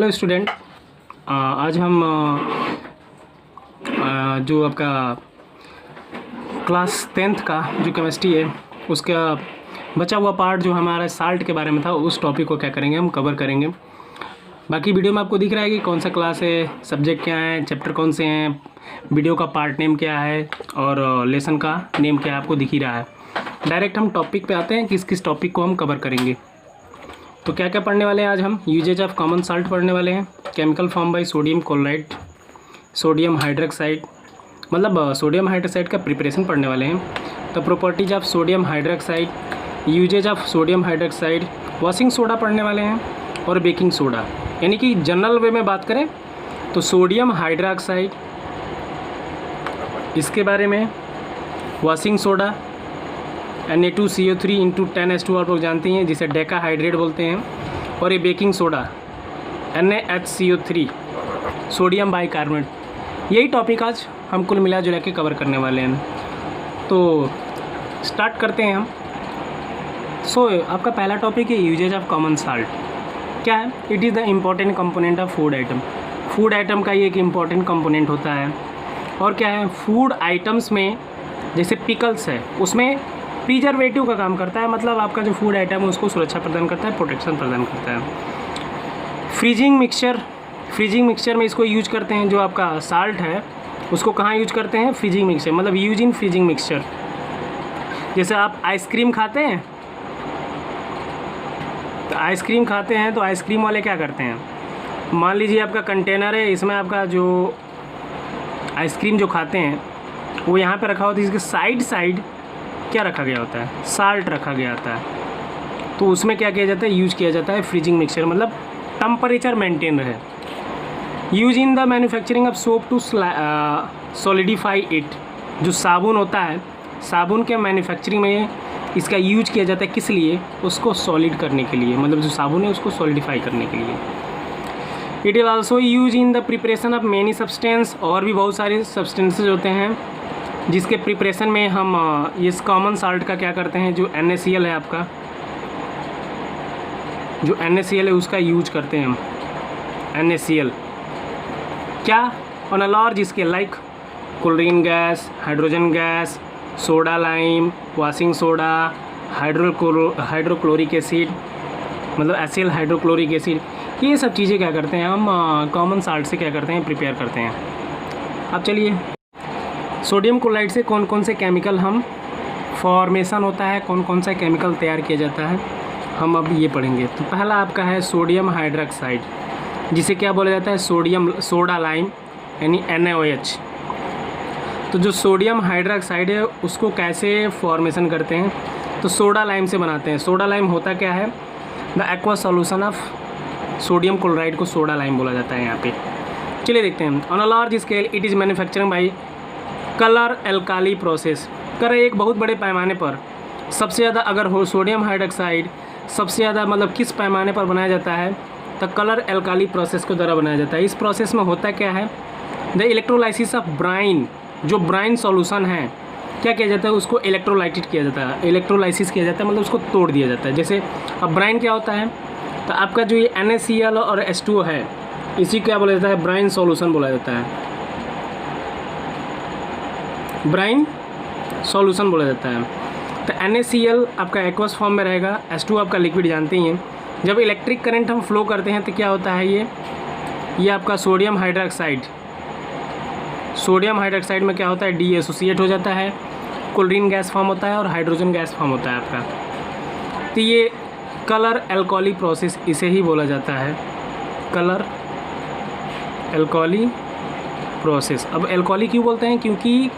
Hello student. आज हम जो आपका क्लास 10th का जो केमिस्ट्री है उसका बचा हुआ पार्ट जो हमारा साल्ट के बारे में था उस टॉपिक को क्या करेंगे, हम कवर करेंगे। बाकी वीडियो में आपको दिख रहा है कि कौन सा क्लास है, सब्जेक्ट क्या है, चैप्टर कौन से हैं, वीडियो का पार्ट नेम क्या है और लेसन का नेम क्या है, आपको दिख ही रहा है। डायरेक्ट हम टॉपिक पे आते हैं, किस किस टॉपिक को हम कवर करेंगे। तो क्या क्या पढ़ने वाले हैं आज हम? यूजेज ऑफ कॉमन साल्ट पढ़ने वाले हैं, chemical form by sodium chloride, sodium hydroxide, मतलब सोडियम हाइड्रोक्साइड का प्रिपरेशन पढ़ने वाले हैं। तो properties of sodium hydroxide, uses of sodium hydroxide, washing soda पढ़ने वाले हैं और बेकिंग सोडा। यानी कि जनरल वे में बात करें तो सोडियम हाइड्रोक्साइड, इसके बारे में washing soda Na2CO3 into 10H2 आप लोग जानते हैं, जिसे डेकाहाइड्रेट बोलते हैं, और ये baking soda NaHCO3 sodium bicarbonate. यही टॉपिक आज हम कुल मिला जुला के कवर करने वाले हैं। तो स्टार्ट करते हैं हम। आपका पहला टॉपिक है यूजेज ऑफ कॉमन साल्ट। क्या है? It is the important component of food item. Food item का ये एक इम्पॉर्टेंट कंपोनेंट होता है। और क्या है, फूड आइटम्स में जैसे पिकल्स है उसमें प्रिजर्वेटिव का काम करता है, मतलब आपका जो फूड आइटम है उसको सुरक्षा प्रदान करता है, प्रोटेक्शन प्रदान करता है। फ्रीजिंग मिक्सचर में इसको यूज करते हैं। जो आपका साल्ट है उसको कहाँ यूज करते हैं? फ्रीजिंग मिक्सचर, मतलब यूज इन फ्रीजिंग मिक्सचर। जैसे आप आइसक्रीम खाते हैं तो आइसक्रीम वाले क्या करते हैं, मान लीजिए आपका कंटेनर है, इसमें आपका जो आइसक्रीम जो खाते हैं वो यहाँ पे रखा होता है, इसके साइड क्या रखा गया होता है? साल्ट रखा गया होता है। तो उसमें क्या किया जाता है? यूज किया जाता है फ्रीजिंग मिक्सचर, मतलब टेम्परेचर मेंटेन रहे। Use in the manufacturing of soap to solidify it. जो साबुन होता है, साबुन के मैन्युफैक्चरिंग में इसका यूज किया जाता है। किस लिए? उसको सॉलिड करने के लिए, मतलब जो साबुन है उसको सॉलिडिफाई करने के लिए। It is also use in the preparation of many substance. और भी बहुत सारे सब्सटेंसेज होते हैं जिसके प्रिपरेशन में हम इस कॉमन साल्ट का क्या करते हैं, जो NaCl है आपका, जो NaCl है उसका यूज करते हैं हम। NaCl क्या? On a large scale, like chlorine gas, hydrogen gas, soda lime, washing soda, hydrochloric acid, मतलब एसिल हाइड्रोक्लोरिक एसिड, ये सब चीज़ें क्या करते हैं हम कॉमन साल्ट से क्या करते हैं? प्रिपेयर करते हैं। अब चलिए, सोडियम क्लोराइड से कौन कौन से केमिकल हम फॉर्मेशन होता है, कौन कौन सा केमिकल तैयार किया जाता है, हम अब ये पढ़ेंगे। तो पहला आपका है सोडियम हाइड्रोक्साइड, जिसे क्या बोला जाता है? सोडा लाइम, यानी NaOH। तो जो सोडियम हाइड्रोक्साइड है उसको कैसे फॉर्मेशन करते हैं? तो सोडा लाइम से बनाते हैं। सोडा लाइम होता क्या है? The aqua solution of sodium chloride को सोडा लाइम बोला जाता है यहाँ पे। चलिए देखते हैं। On a large scale it is manufacturing by colour alkali process. कर एक बहुत बड़े पैमाने पर, सबसे ज़्यादा अगर हो सोडियम हाइड्रोक्साइड सबसे ज़्यादा मतलब किस पैमाने पर बनाया जाता है? तो कलर एल्काली प्रोसेस के द्वारा बनाया जाता है। इस प्रोसेस में होता क्या है? द इलेक्ट्रोलाइसिस ऑफ ब्राइन, जो ब्राइन सॉल्यूशन है क्या किया जाता है? उसको इलेक्ट्रोलाइटेड किया जाता है, इलेक्ट्रोलाइसिस किया जाता है, मतलब उसको तोड़ दिया जाता है। जैसे अब ब्राइन क्या होता है? तो आपका जो ये NaCl और H2O है इसी क्या बोला जाता है? ब्राइन सॉल्यूशन बोला जाता है, ब्राइन सॉल्यूशन बोला जाता है। तो NaCl आपका एक्वस फॉर्म में रहेगा, H2O आपका लिक्विड जानते ही हैं। जब इलेक्ट्रिक करंट हम फ्लो करते हैं तो क्या होता है? ये आपका सोडियम हाइड्रोक्साइड में क्या होता है? डीएसोसिएट हो जाता है, क्लोरीन गैस फॉर्म होता है और हाइड्रोजन गैस फॉर्म होता है आपका। तो ये कलर एल्कोली प्रोसेस इसे ही बोला जाता है, कलर एल्कोली प्रोसेस। अब एल्कोली क्यों बोलते हैं? क्योंकि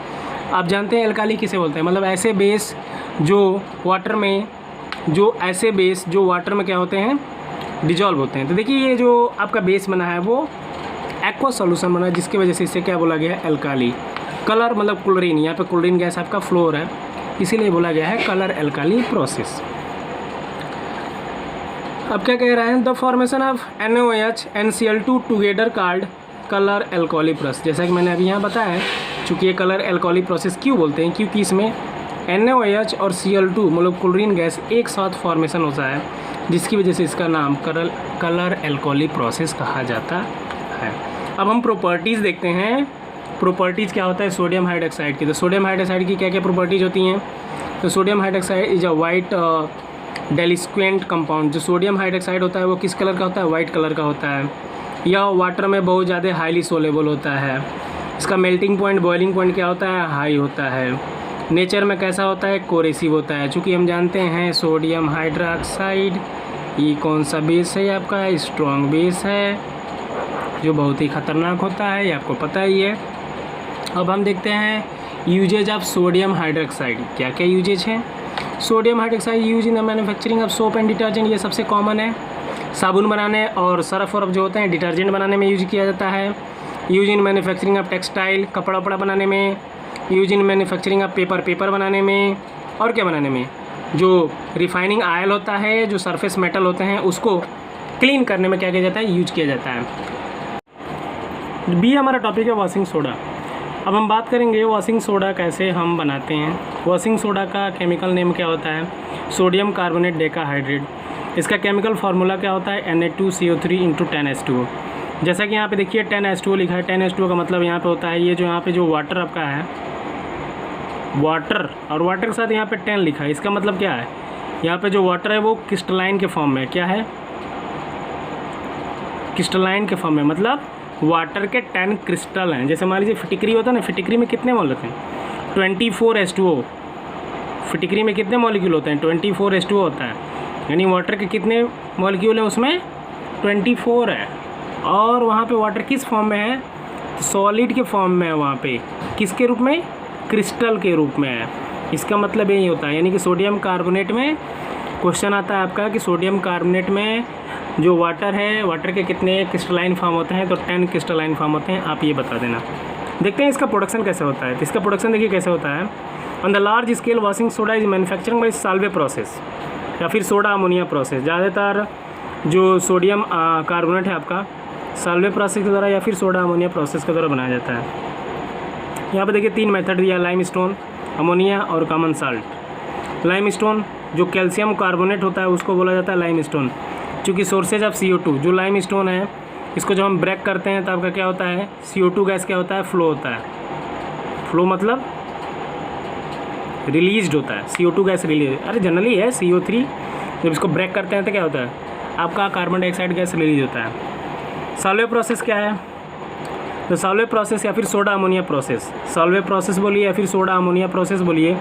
आप जानते हैं एल्काली किसे बोलते हैं, मतलब ऐसे बेस जो वाटर में क्या होते हैं? डिजॉल्व होते हैं। तो देखिए ये जो आपका बेस बना है वो एक्वा सॉल्यूशन बना है, जिसकी वजह से इसे क्या बोला गया है? एल्काली। कलर मतलब क्लोरीन, यहाँ पे क्लोरीन गैस आपका फ्लो हो रहा है, इसीलिए बोला गया है कलर एल्काली प्रोसेस। अब क्या कह रहा है? The formation of NaOH NCl2 together called chlor alkali process. जैसा कि मैंने अभी यहाँ बताया, चूँकि ये कलर एल्कोली प्रोसेस क्यों बोलते हैं? क्योंकि इसमें NaOH और Cl2 मतलब क्लोरीन गैस एक साथ फॉर्मेशन होता है, जिसकी वजह से इसका नाम कलर एल्कोली प्रोसेस कहा जाता है। अब हम प्रॉपर्टीज़ देखते हैं। प्रॉपर्टीज़ क्या होता है सोडियम हाइड्रोक्साइड की। तो सोडियम हाइड्रोक्साइड की क्या क्या प्रॉपर्टीज़ होती हैं? तो sodium hydroxide is a white deliquescent compound. जो सोडियम हाइड्रोक्साइड होता है वो किस कलर का होता है? वाइट कलर का होता है। यह वाटर में बहुत ज़्यादा हाईली सोलेबल होता है। इसका मेल्टिंग पॉइंट, बॉइलिंग पॉइंट क्या होता है? हाई होता है। नेचर में कैसा होता है? कोरेसिव होता है। चूँकि हम जानते हैं सोडियम हाइड्रोक्साइड ये कौन सा बेस है? आपका स्ट्रॉन्ग बेस है जो बहुत ही ख़तरनाक होता है, ये आपको पता ही है। अब हम देखते हैं यूजेज ऑफ सोडियम हाइड्रोक्साइड। क्या क्या यूजेज हैं? Sodium hydroxide use in the manufacturing of soap and detergent, ये सबसे कॉमन है। साबुन बनाने और सर्फ जो होते हैं डिटर्जेंट बनाने में यूज किया जाता है। Use in manufacturing of textile, कपड़ा वपड़ा बनाने में। Use in manufacturing of paper बनाने में। और क्या बनाने में? जो रिफाइनिंग ऑयल होता है, जो सरफेस मेटल होते हैं उसको क्लीन करने में क्या किया जाता है? यूज किया जाता है। बी हमारा टॉपिक है वॉशिंग सोडा। अब हम बात करेंगे वॉशिंग सोडा कैसे हम बनाते हैं। वॉशिंग सोडा का केमिकल नेम क्या होता है? Sodium carbonate decahydrate. इसका केमिकल फार्मूला क्या होता है? Na2CO3 × 10H2O। जैसा कि यहाँ पे देखिए 10H2O लिखा है। 10H2O का मतलब यहाँ पे होता है ये जो यहाँ पे जो वाटर आपका है, वाटर और वाटर के साथ यहाँ पे 10 लिखा है। इसका मतलब क्या है? यहाँ पे जो वाटर है वो क्रिस्टलाइन के फॉर्म में, क्या है? क्रिस्टलाइन के फॉर्म में, मतलब वाटर के 10 क्रिस्टल हैं। जैसे मान लीजिए फिटिकरी होता है ना, फिटिकरी में कितने मोल होते हैं? 24H2O। फिटिकरी में कितने मॉलिक्यूल होते हैं? 24H2O होता है। यानी वाटर के कितने मॉलिक्यूल हैं उसमें? 24 है। और वहाँ पे वाटर किस फॉर्म में है? सॉलिड के फॉर्म में है। वहाँ पे किसके रूप में? क्रिस्टल के रूप में है। इसका मतलब यही होता है। यानी कि सोडियम कार्बोनेट में क्वेश्चन आता है आपका कि सोडियम कार्बोनेट में जो वाटर है, वाटर के कितने क्रिस्टलाइन फॉर्म होते हैं? तो 10 क्रिस्टलाइन फॉर्म होते हैं। आप ये बता देना। देखते हैं इसका प्रोडक्शन कैसे होता है। तो इसका प्रोडक्शन देखिए कैसे होता है। On the large scale washing soda is manufacturing by Solvay process या फिर सोडा अमोनिया प्रोसेस। ज़्यादातर जो सोडियम कार्बोनेट है आपका साल्वे प्रोसेस के द्वारा या फिर सोडा अमोनिया प्रोसेस के द्वारा बनाया जाता है। यहाँ पे देखिए 3 मेथड दिया, लाइमस्टोन, अमोनिया और कॉमन साल्ट। लाइमस्टोन जो कैल्शियम कार्बोनेट होता है उसको बोला जाता है लाइमस्टोन। चूँकि सोर्सेज ऑफ CO2 जो लाइमस्टोन है इसको जब हम ब्रेक करते हैं तो आपका क्या होता है? CO2 गैस क्या होता है? फ्लो होता है। फ्लो मतलब रिलीज्ड होता है। CO2 गैस रिलीज, अरे जनरली है CO3। जब इसको ब्रेक करते हैं तो क्या होता है? आपका कार्बन डाइऑक्साइड गैस रिलीज होता है। सॉल्वे प्रोसेस क्या है? तो सॉल्वे प्रोसेस या फिर soda ammonia process, Solvay process बोलिए या फिर सोडा अमोनिया प्रोसेस बोलिए,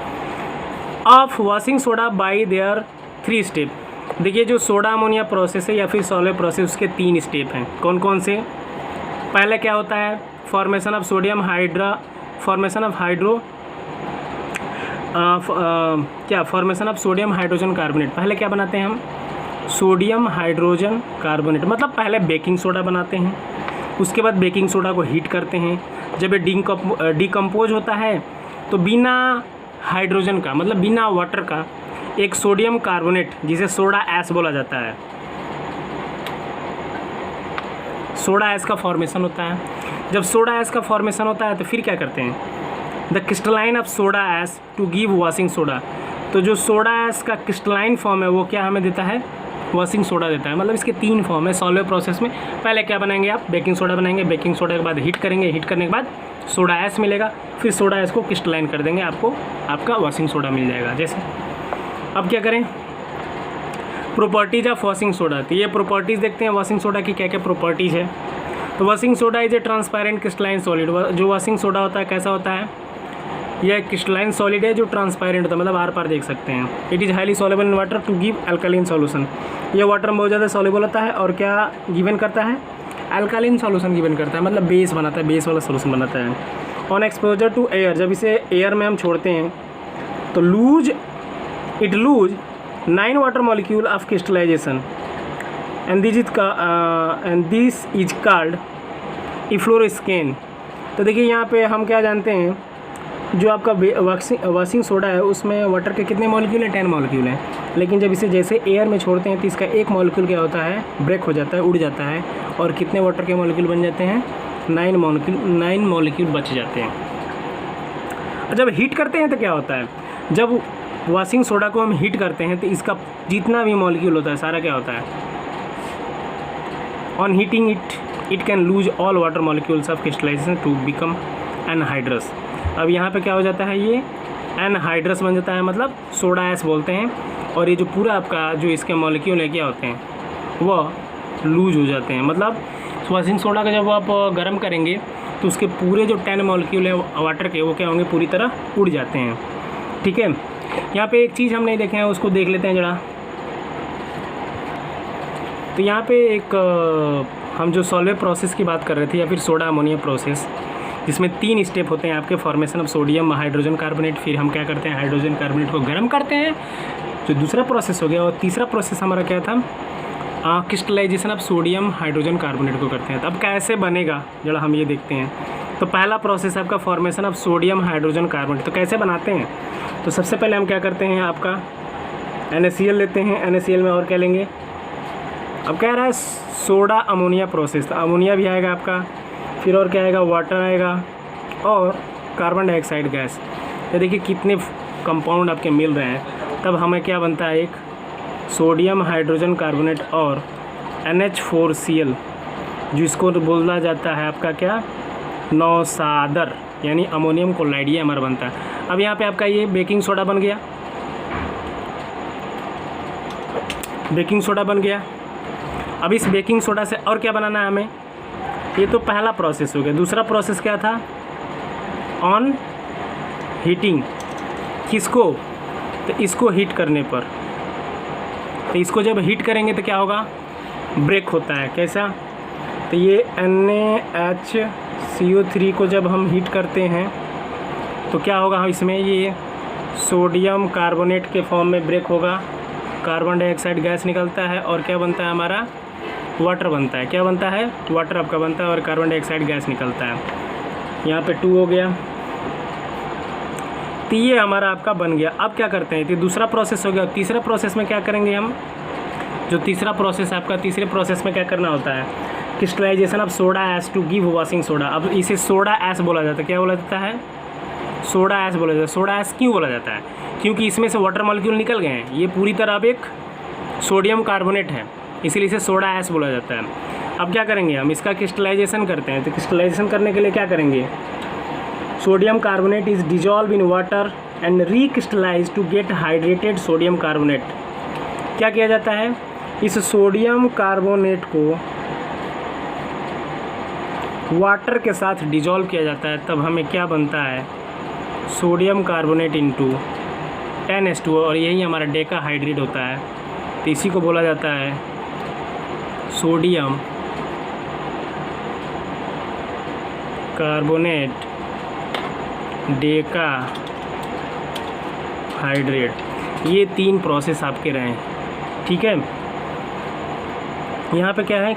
of washing soda bye there 3 step. देखिए जो सोडा अमोनिया प्रोसेस है या फिर सॉल्वे प्रोसेस उसके 3 स्टेप हैं। कौन कौन से? पहले क्या होता है? Formation of sodium formation of sodium hydrogen carbonate. पहले क्या बनाते हैं हम? सोडियम हाइड्रोजन कार्बोनेट, मतलब पहले बेकिंग सोडा बनाते हैं। उसके बाद बेकिंग सोडा को हीट करते हैं। जब ये डिकम्पोज होता है तो बिना हाइड्रोजन का, मतलब बिना वाटर का, एक सोडियम कार्बोनेट जिसे सोडा ऐश बोला जाता है, सोडा ऐश का फॉर्मेशन होता है। जब सोडा ऐश का फॉर्मेशन होता है तो फिर क्या करते हैं? The crystalline of soda ash to give washing soda. तो जो सोडा ऐश का क्रिस्टलाइन फॉर्म है वो क्या हमें देता है? वॉशिंग सोडा देता है। मतलब इसके 3 फॉर्म है सॉल्वे प्रोसेस में। पहले क्या बनाएंगे आप? बेकिंग सोडा बनाएंगे। बेकिंग सोडा के बाद हीट करेंगे। हीट करने के बाद सोडा ऐश मिलेगा। फिर सोडा ऐश को क्रिस्टलाइन कर देंगे, आपको आपका वॉशिंग सोडा मिल जाएगा। जैसे अब क्या करें? Properties of washing soda. तो ये प्रॉपर्टीज़ देखते हैं वॉशिंग सोडा की क्या क्या प्रॉपर्टीज़ है। तो washing soda is a transparent crystalline solid. जो वॉशिंग सोडा होता है कैसा होता है? यह क्रिस्टलाइन सॉलिड है जो ट्रांसपेरेंट होता है, मतलब आर पार देख सकते हैं। It is highly soluble in water to give alkaline solution. यह वाटर में बहुत ज़्यादा सॉल्युबल होता है और क्या गिवन करता है? अल्कालिन सॉल्यूशन गिवन करता है, मतलब बेस बनाता है, बेस वाला सॉल्यूशन बनाता है। ऑन एक्सपोजर टू एयर, जब इसे एयर में हम छोड़ते हैं तो lose 9 water molecule of crystallisation and this is called efflorescence. तो देखिए यहाँ पे हम क्या जानते हैं, जो आपका वॉशिंग सोडा है उसमें वाटर के कितने मॉलिक्यूल हैं? 10 मॉलिक्यूल हैं। लेकिन जब इसे जैसे एयर में छोड़ते हैं तो इसका एक मॉलिक्यूल क्या होता है? ब्रेक हो जाता है, उड़ जाता है। और कितने वाटर के मॉलिक्यूल बन जाते हैं? 9 मॉलिक्यूल बच जाते हैं। जब हीट करते हैं तो क्या होता है? जब वॉशिंग सोडा को हम हीट करते हैं तो इसका जितना भी मॉलिक्यूल होता है सारा क्या होता है, on heating it can lose all water molecules of crystallization to become anhydrous. अब यहाँ पे क्या हो जाता है, ये एनहाइड्रस बन जाता है, मतलब सोडा ऐश बोलते हैं। और ये जो पूरा आपका जो इसके मॉलिक्यूल है क्या होते हैं, वह लूज हो जाते हैं। मतलब वॉशिंग सोडा का जब आप गर्म करेंगे तो उसके पूरे जो 10 मॉलिक्यूल है वाटर के, वो क्या होंगे, पूरी तरह उड़ जाते हैं। ठीक है, यहाँ पे एक चीज़ हम नहीं देखे हैं, उसको देख लेते हैं जरा। तो यहाँ पे एक हम जो सॉल्वे प्रोसेस की बात कर रहे थे, या फिर सोडा अमोनिया प्रोसेस, जिसमें 3 स्टेप होते हैं आपके, formation of sodium hydrogen carbonate, फिर हम क्या करते हैं, हाइड्रोजन कार्बोनेट को गर्म करते हैं, जो दूसरा प्रोसेस हो गया। और तीसरा प्रोसेस हमारा क्या था, crystallization of sodium hydrogen carbonate को करते हैं। तो अब कैसे बनेगा जरा हम ये देखते हैं। तो पहला प्रोसेस आपका formation of sodium hydrogen carbonate. तो कैसे बनाते हैं, तो सबसे पहले हम क्या करते हैं, आपका NaCl लेते हैं, NaCl में और क्या लेंगे, अब कह रहा है सोडा अमोनिया प्रोसेस, तो अमोनिया भी आएगा आपका, फिर और क्या आएगा, वाटर आएगा और कार्बन डाइऑक्साइड गैस। ये देखिए कितने कंपाउंड आपके मिल रहे हैं। तब हमें क्या बनता है, एक सोडियम हाइड्रोजन कार्बोनेट और NH4Cl, जिसको बोला जाता है आपका क्या, नौसादर, यानी अमोनियम क्लोराइड, ये हमारा बनता है। अब यहाँ पे आपका ये बेकिंग सोडा बन गया, बेकिंग सोडा बन गया। अब इस बेकिंग सोडा से और क्या बनाना है हमें, ये तो पहला प्रोसेस हो गया। दूसरा प्रोसेस क्या था, ऑन हीटिंग, किसको, तो इसको हीट करने पर। तो इसको जब हीट करेंगे तो क्या होगा, ब्रेक होता है। कैसा, तो ये NaHCO3 को जब हम हीट करते हैं तो क्या होगा, इसमें ये सोडियम कार्बोनेट के फॉर्म में ब्रेक होगा, कार्बन डाइऑक्साइड गैस निकलता है और क्या बनता है हमारा, वाटर बनता है। क्या बनता है, वाटर आपका बनता है और कार्बन डाइऑक्साइड गैस निकलता है। यहाँ पे 2 हो गया, तो ये हमारा आपका बन गया। अब क्या करते हैं, तो दूसरा प्रोसेस हो गया। तीसरा प्रोसेस में क्या करेंगे हम, जो तीसरा प्रोसेस आपका, तीसरे प्रोसेस में क्या करना होता है, crystallization of soda ash to give washing soda. अब इसे सोडा ऐश बोला जाता है। क्या बोला जाता है, सोडा ऐश बोला जाता है। सोडा ऐश क्यों बोला जाता है, क्योंकि इसमें से वाटर मॉलिक्यूल निकल गए हैं, ये पूरी तरह अब एक सोडियम कार्बोनेट है, इसीलिए इसे सोडा ऐश बोला जाता है। अब क्या करेंगे, हम इसका क्रिस्टलाइजेशन करते हैं। तो क्रिस्टलाइजेशन करने के लिए क्या करेंगे, sodium carbonate is dissolve in water and recrystallise to get hydrated sodium carbonate. क्या किया जाता है, इस सोडियम कार्बोनेट को वाटर के साथ डिजॉल्व किया जाता है, तब हमें क्या बनता है, सोडियम कार्बोनेट इंटू NH2, और यही हमारा डेकाहाइड्रेट होता है। तो इसी को बोला जाता है सोडियम कार्बोनेट डेकाहाइड्रेट। ये 3 प्रोसेस आपके रहे, ठीक है। यहाँ पे क्या है,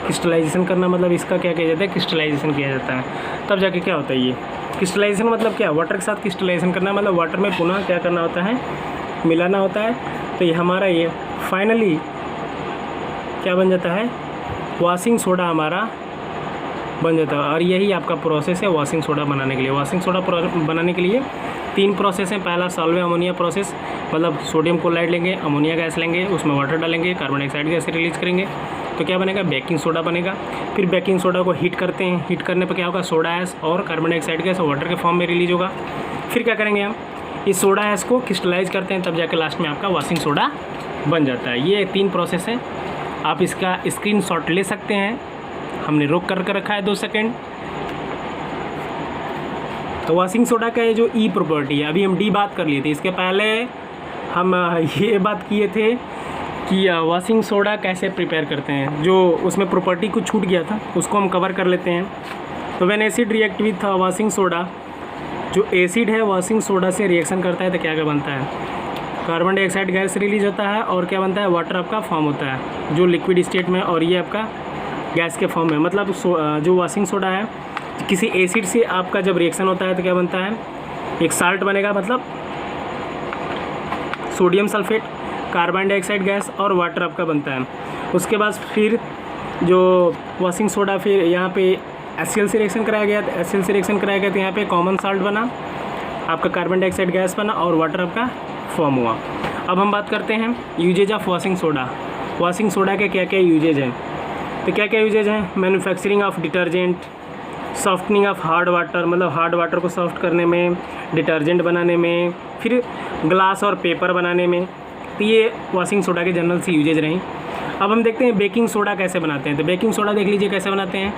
क्रिस्टलाइजेशन करना, मतलब इसका क्या किया जाता है, क्रिस्टलाइजेशन किया जाता है। तब जाके क्या होता है, ये क्रिस्टलाइजेशन मतलब क्या, वाटर के साथ क्रिस्टलाइजेशन करना, मतलब वाटर में पुनः क्या करना होता है, मिलाना होता है। तो ये हमारा ये फाइनली क्या बन जाता है, वॉशिंग सोडा हमारा बन जाता है। और यही आपका प्रोसेस है वॉशिंग सोडा बनाने के लिए। वॉशिंग सोडा बनाने के लिए 3 प्रोसेस हैं। पहला सॉल्वे अमोनिया प्रोसेस, मतलब सोडियम क्लोराइड लेंगे, अमोनिया गैस लेंगे, उसमें वाटर डालेंगे, कार्बन डाइऑक्साइड गैस रिलीज करेंगे, तो क्या बनेगा, बेकिंग सोडा बनेगा। फिर बेकिंग सोडा को हीट करते हैं, हीट करने पर क्या होगा, सोडा ऐश और कार्बन डाइऑक्साइड गैस वाटर के फॉर्म में रिलीज होगा। फिर क्या करेंगे, हम इस सोडा ऐश को क्रिस्टलाइज करते हैं, तब जाकर लास्ट में आपका वॉशिंग सोडा बन जाता है। ये 3 प्रोसेस है। आप इसका स्क्रीनशॉट ले सकते हैं, हमने रोक कर रखा है 2 सेकेंड। तो वॉशिंग सोडा का ये जो ई प्रॉपर्टी है, अभी हम डी बात कर लिए थे, इसके पहले हम ये बात किए थे कि वॉशिंग सोडा कैसे प्रिपेयर करते हैं, जो उसमें प्रॉपर्टी कुछ छूट गया था, उसको हम कवर कर लेते हैं। तो when acid react with washing soda, जो एसिड है वॉशिंग सोडा से रिएक्शन करता है तो क्या क्या बनता है, कार्बन डाइऑक्साइड गैस रिलीज होता है और क्या बनता है, वाटर आपका फॉर्म होता है जो लिक्विड स्टेट में, और ये आपका गैस के फॉर्म में। मतलब जो वॉशिंग सोडा है, किसी एसिड से आपका जब रिएक्शन होता है तो क्या बनता है, एक साल्ट बनेगा, मतलब sodium sulphate, carbon dioxide gas और वाटर आपका बनता है। उसके बाद फिर जो वॉशिंग सोडा फिर यहाँ पे HCl से रिएक्शन कराया गया, तो HCl से रिएक्शन कराया गया तो यहाँ पे कॉमन साल्ट बना, आपका कार्बन डाइऑक्साइड गैस बना और वाटर आपका फॉर्म हुआ। अब हम बात करते हैं uses of washing soda. Washing soda के क्या क्या यूजेज हैं, तो क्या क्या यूजेज हैं? Manufacturing of detergent, softening of hard water, मतलब हार्ड वाटर को सॉफ्ट करने में, डिटर्जेंट बनाने में, फिर ग्लास और पेपर बनाने में। तो ये वॉशिंग सोडा के जनरल से यूजेज रहीं। अब हम देखते हैं बेकिंग सोडा कैसे बनाते हैं। तो बेकिंग सोडा देख लीजिए कैसे बनाते हैं।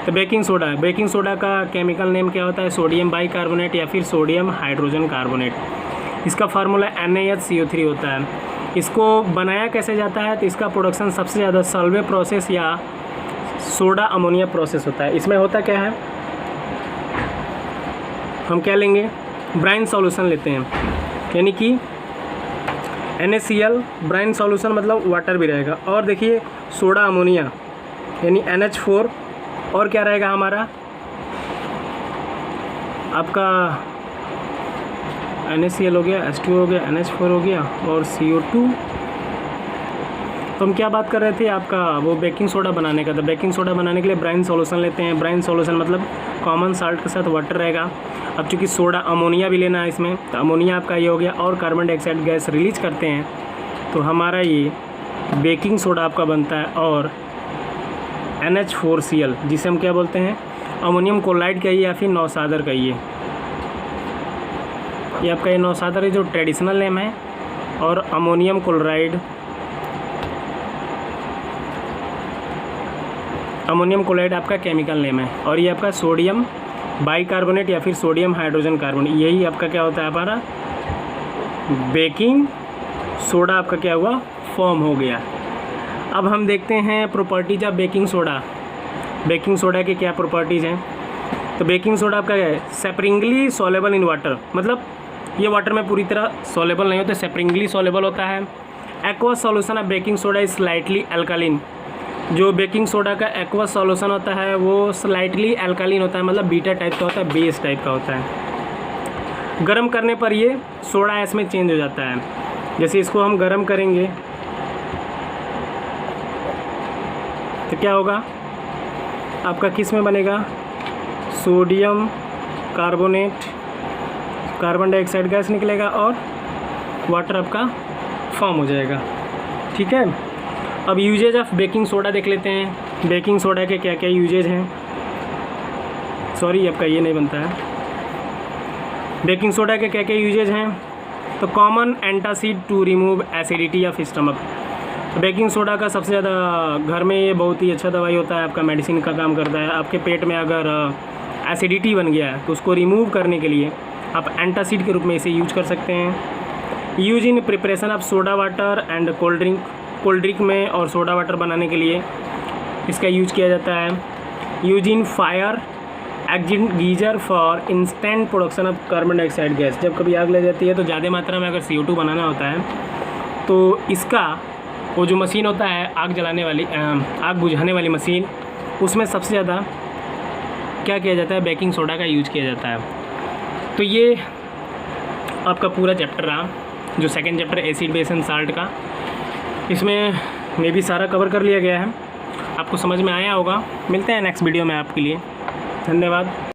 तो बेकिंग सोडा का केमिकल नेम क्या होता है? सोडियम बाइकार्बोनेट या फिर सोडियम हाइड्रोजन कार्बोनेट। इसका फार्मूला NaHCO3 होता है। इसको बनाया कैसे जाता है? तो इसका प्रोडक्शन सबसे ज़्यादा सॉल्वे प्रोसेस या सोडा अमोनिया प्रोसेस होता है। इसमें होता क्या है, हम क्या लेंगे, ब्राइन सॉल्यूशन लेते हैं, यानी कि NaCl ब्राइन सॉल्यूशन मतलब वाटर भी रहेगा, और देखिए सोडा अमोनिया यानी NH4, और क्या रहेगा हमारा आपका NaCl हो गया, H2 हो गया, NH4 हो गया और CO2। तो हम क्या बात कर रहे थे आपका वो बेकिंग सोडा बनाने का। तो बेकिंग सोडा बनाने के लिए ब्राइन सॉल्यूशन लेते हैं। ब्राइन सॉल्यूशन मतलब कॉमन साल्ट के साथ वाटर रहेगा। अब चूँकि सोडा अमोनिया भी लेना है इसमें, तो अमोनिया आपका ये हो गया और कार्बन डाइऑक्साइड गैस रिलीज करते हैं, तो हमारा ये बेकिंग सोडा आपका बनता है। और NH4Cl जिसे हम क्या बोलते हैं, अमोनियम क्लोराइड कहिए या फिर नौसादर कहिए। ये आपका ये नौसादर है जो ट्रेडिशनल नेम है, और अमोनियम क्लोराइड, अमोनियम क्लोराइड आपका केमिकल नेम है। और ये आपका सोडियम बाइकार्बोनेट या फिर सोडियम हाइड्रोजन कार्बोनेट, यही आपका क्या होता है हमारा बेकिंग सोडा आपका क्या हुआ, फॉर्म हो गया। अब हम देखते हैं properties of baking soda. Baking soda के क्या प्रॉपर्टीज़ हैं? तो बेकिंग सोडा आपका क्या है, सेपरिंगली सॉलेबल इन वाटर, मतलब ये वाटर में पूरी तरह सॉलेबल नहीं होता, सेपरिंगली सॉलेबल होता है। Aqueous solution of baking soda is slightly अल्कालिन। जो बेकिंग सोडा का एक्वस सॉल्यूशन होता है वो स्लाइटली अल्कालिन होता है, मतलब बीटा टाइप का होता है, बेस टाइप का होता है। गर्म करने पर ये सोडा ऐश में चेंज हो जाता है। जैसे इसको हम गर्म करेंगे तो क्या होगा आपका, किस में बनेगा, sodium carbonate, carbon dioxide gas निकलेगा और वाटर आपका फॉर्म हो जाएगा। ठीक है, अब यूजेज ऑफ बेकिंग सोडा देख लेते हैं। बेकिंग सोडा के क्या क्या यूजेज हैं, सॉरी आपका ये नहीं बनता है। बेकिंग सोडा के क्या क्या यूजेज हैं? तो common antacid to remove acidity of stomach. Baking soda का सबसे ज़्यादा घर में ये बहुत ही अच्छा दवाई होता है, आपका मेडिसिन का काम करता है। आपके पेट में अगर एसिडिटी बन गया है तो उसको रिमूव करने के लिए आप एंटासिड के रूप में इसे यूज कर सकते हैं। Use in preparation of soda water and cold drink में और सोडा वाटर बनाने के लिए इसका यूज किया जाता है। Use in fire extinguisher for instant production of carbon dioxide gas. जब कभी आग लग जाती है तो ज़्यादा मात्रा में अगर CO2 बनाना होता है तो इसका वो जो मशीन होता है आग जलाने वाली, आग बुझाने वाली मशीन, उसमें सबसे ज़्यादा क्या किया जाता है, बेकिंग सोडा का यूज किया जाता है। तो ये आपका पूरा चैप्टर रहा, जो second chapter acid base and salt का। इसमें मे भी सारा कवर कर लिया गया है, आपको समझ में आया होगा। मिलते हैं नेक्स्ट वीडियो में आपके लिए, धन्यवाद।